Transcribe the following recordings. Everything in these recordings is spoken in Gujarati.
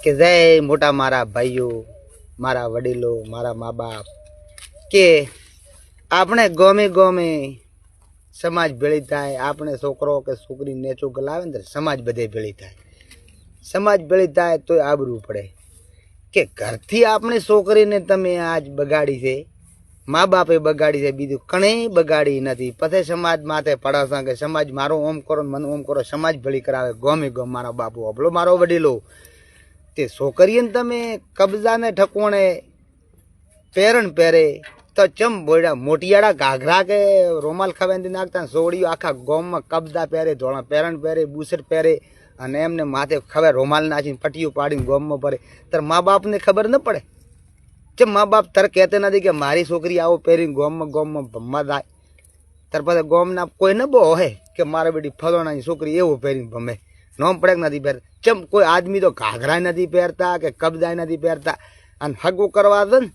કે જય મોટા મારા ભાઈઓ, મારા વડીલો, મારા મા બાપ, કે આપણે ગમે ગમે સમાજ ભેળી થાય. આપણે છોકરો કે છોકરી નેચો ગલાવે ને સમાજ બધે ભેળી થાય. સમાજ ભેળી થાય તો આબરૂ પડે. કે ઘરથી આપણી છોકરીને તમે આજ બગાડી છે, મા બાપે બગાડી છે, બીજું કણે બગાડી નથી. પછી સમાજ માથે પડાશે કે સમાજ મારો ઓમ કરો મને ઓમ કરો, સમાજ ભેળી કરાવે. ગમે ગમ મારો બાપુ અબલો મારો વડીલો, તે છોકરીઓને તમે કબજાને ઠકોણે પહેરણ પહેરે તો ચમ બોલ્યા મોટિયાળા ઘાઘરા કે રોમાલ ખવેંદી નાખતા સોડીઓ આખા ગોમમાં કબજા પહેરે, ધોળા પહેરણ પહેરે, બુસટ પહેરે અને એમને માથે ખબર રોમાલ નાખીને પટીઓ પાડીને ગોમમાં પડે. તાર મા બાપને ખબર ન પડે? ચમ મા બાપ તારે કહેતા નથી કે મારી છોકરી આવો પહેરીને ગોમમાં ભમવા જાય? તાર પાસે ગોમના કોઈ ન બહુ હે કે મારા બેટી ફલોણાની છોકરી એવું પહેરીને ભમે? નોમ પડે નથી પહેરતા. ચમ કોઈ આદમી તો ઘાઘરા નથી પહેરતા કે કબજાય નથી પહેરતા. અને હગું કરવા દે ને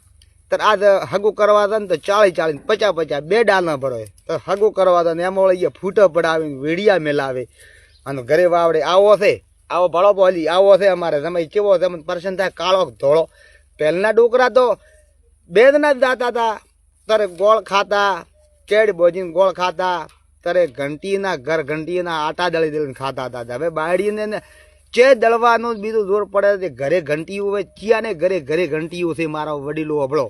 ત્યારે આ હગું કરવા દે ને તો 40-40 50-50 બે ડાલના ભરો. તો હગું કરવા દે ને એમાં વળી ફૂટો પડાવીને વેડિયા મેલાવે અને ઘરે વાવડે. આવો છે, આવો ભળો બોલી આવો છે અમારે. તમે કેવો છે પર્સન થાય કાળો ધોળો. પહેલના ડોકરા તો બેદના જ દાતા હતા. તારે ગોળ ખાતા, કેડ બોજીને ગોળ ખાતા, તારે ઘંટીના ઘર ઘંટીના આટા દળી દળીને ખાતા હતા. હવે બાળીને ચે દળવાનું બીજું જોર પડે. ઘરે ઘંટીઓ હોય ચિયાને ઘરે ઘરે ઘંટીઓ છે. મારો વડીલો અભળો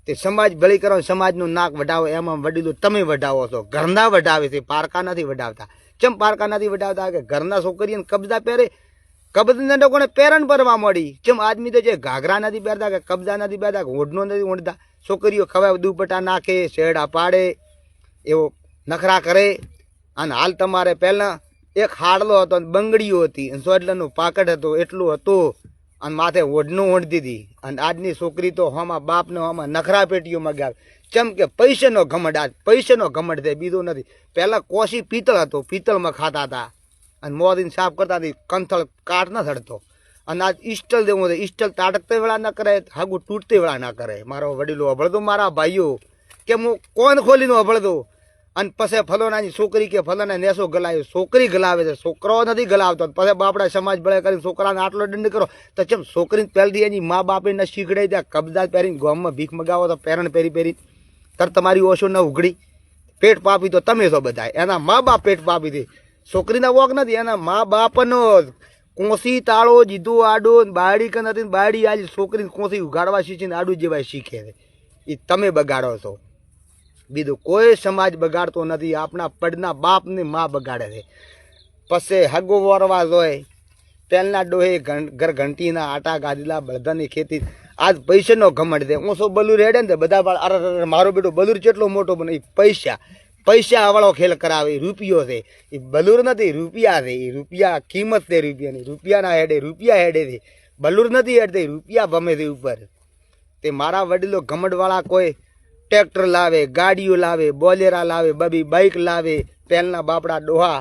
તે સમાજ ભળી કરો, સમાજનું નાક વઢાવો. એમાં વડીલો તમે વઢાવો છો, ઘરના વઢાવે છે, પારકા નથી વઢાવતા. ચમ પારકા નથી વઢાવતા? કે ઘરના છોકરીઓને કબજા પહેરે, કબજના લોકોને પહેરણ ભરવા મળી. ચમ આદમી તો જે ઘાઘરા નથી પહેરતા કે કબજા નથી પહેરતા કે ઓઢનો નથી ઓઢતા. છોકરીઓ ખવાય દુપટ્ટા નાખે, શેડા પાડે, એવો નખરા કરે. અને હાલ તમારે પહેલાં એક હાડલો હતો, બંગડીઓ હતી, સોડલાનું પાકડ હતું, એટલું હતું અને માથે ઓઢનું ઓઢતી હતી. અને આજની છોકરી તો હોમાં બાપને હોમાં નખરા પેટીઓમાં ગયા. ચમ કે પૈસાનો ઘમંડ, આજ પૈસાનો ઘમંડ થાય, બીજું નથી. પહેલાં કોશી પિત્તળ હતું, પિત્તળમાં ખાતા હતા અને મોદીને સાફ કરતા હતી, કંથળ કાટ ન થડતો. અને આજ ઇસ્ટલ દેવું છે, ઇસ્ટલ તાટકતે વેળા ન કરે, હાગું તૂટતે વેળા ના કરે. મારો વડીલો અભળતો મારા ભાઈઓ કે હું કોણ ખોલીને અભળતો. અને પછી ફલોનાની છોકરી કે ફલોના નેસો ગલાવે, છોકરી ગલાવે છે, છોકરો નથી ગલાવતો. પછી બાપડા સમાજ ભળે કરીને છોકરાને આટલો દંડ કરો તો ચમ છોકરીને પહેલથી એની મા બાપે ન શીખડાઈ ત્યાં કબજા પહેરીને ગામમાં ભીખ મગાવો તો પહેરણ પહેરી તર તમારી ઓછો ન ઉઘડી. પેટ પાપી તો તમે છો બધા, એના મા બાપ પેટ પાપી હતી. છોકરીના વોક નથી, એના મા બાપનો કોસી તાળો જીધું આડું બાયડી કે નથી. બાયડી આજે છોકરીને કોસી ઉગાડવા શીખીને આડું જેવાય શીખે છે. એ તમે બગાડો છો, બીજું કોઈ સમાજ બગાડતો નથી. આપણા પડના બાપને માં બગાડે છે. પછી હગો વરવા જોઈએ. પહેલના ડોહે ઘર ઘંટીના આટા ગાદલા બળદાની ખેતી. આજ પૈસાનો ઘમંડ છે. ઓછો બલુર હેડે ને બધા બાળ અરે મારો બેટો બલુર કેટલો મોટો બને. એ પૈસા વાળો ખેલ કરાવે. રૂપિયો છે, એ બલુર નથી, રૂપિયા છે. એ રૂપિયા કિંમત છે રૂપિયાની. રૂપિયાના હેડે રૂપિયા હેડે છે, બલુર નથી હેડતી. રૂપિયા ભમે છે ઉપર. તે મારા વડીલો ઘમંડવાળા કોઈ ટ્રેક્ટર લાવે, ગાડીઓ લાવે, બોલેરા લાવે, બબી બાઇક લાવે. પહેલના બાપડા ડોહા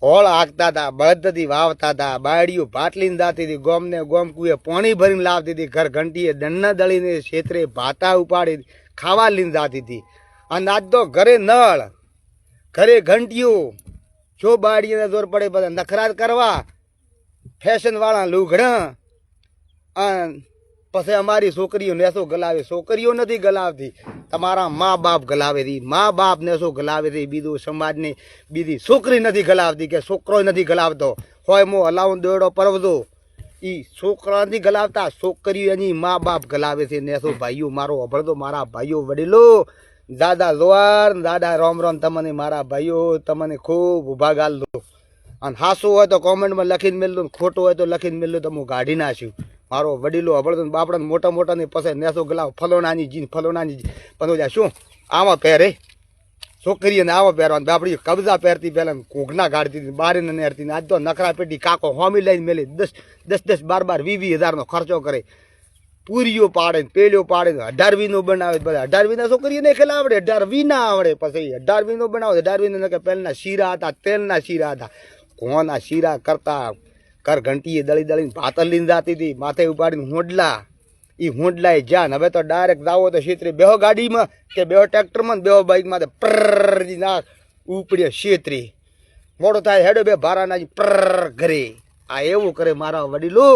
હોળ હાંકતા હતા, બળદથી વાવતા હતા, બાયડીઓ ભાત લઈને જાતી હતી, ગોમને ગોમ કુએ પાણી ભરીને લાવતી હતી, ઘર ઘંટીએ દંડના દળીને છેતરે ભાતા ઉપાડી ખાવા લઈને જાતી હતી. અને આજ તો ઘરે નળ, ઘરે ઘંટીઓ. જો બાયડીને જોર પડે બધા નખરાત કરવા, ફેશનવાળા લુગડા. અને પછી અમારી છોકરીઓ નેસો ગલાવે. છોકરીઓ નથી ગલાવતી, તમારા મા બાપ ગલાવે છે. મા બાપ નેસો ગલાવે છે. બીજું સમાજને બીજી છોકરી નથી ગલાવતી કે છોકરો નથી ગલાવતો. હોય મો હલાવું દોડો પરવતો, એ છોકરા નથી ગલાવતા, છોકરીઓ એની મા બાપ ગલાવે છે. નેસો ભાઈઓ મારો અભળતો મારા ભાઈઓ વડીલો, દાદા જોવાર, દાદા રોમ રોમ. તમને મારા ભાઈઓ તમને ખૂબ ઉભા ગાલ દો. અને હાસું હોય તો કોમેન્ટમાં લખીને મેળવું, ખોટું હોય તો લખીને મેળવું, તો હું કાઢી નાખ્યું. મારો વડીલો અભળતો બાપડા મોટા મોટાની પાસે નેસો ગલાવ ફલોનાની જીન ફલોનાની પણ શું આમાં પહેરે છોકરીઓને આવા પહેરવાનું. બાપડી કબજા પહેરતી પહેલાં ઘૂંઘના કાઢતી હતી, બારીને નેરતી. આજ તો નખરા પેટી કાકો હોમી લઈને મેલી 10-10 12-12 20-20 હજારનો ખર્ચો કરે. પૂરીઓ પાડે, પેલીઓ પાડે, 18-20 બનાવે. બધા 18-20 છોકરીઓને ખેલ આવડે, 18-20 આવડે. પછી 18-20 બનાવે. 18-20 કે પહેલાંના શીરા હતા, તેલના શીરા હતા. ઘોના શીરા કરતા ઘર ઘંટીએ દળી દળીને ભાતર લઈને જાતી હતી, માથે ઉપાડીને હોંડલા. એ હોંડલાએ જાન. હવે તો ડાયરેક્ટ જાવો તો છેતરી બેહો ગાડીમાં કે બેહો ટ્રેક્ટરમાં, બેહો બાઇકમાં તો પ્ર નાખ ઉપડે છેતરી. મોડો થાય હેડો બે ભારા નાખી પ્ર ઘરે. આ એવું કરે મારા વડીલો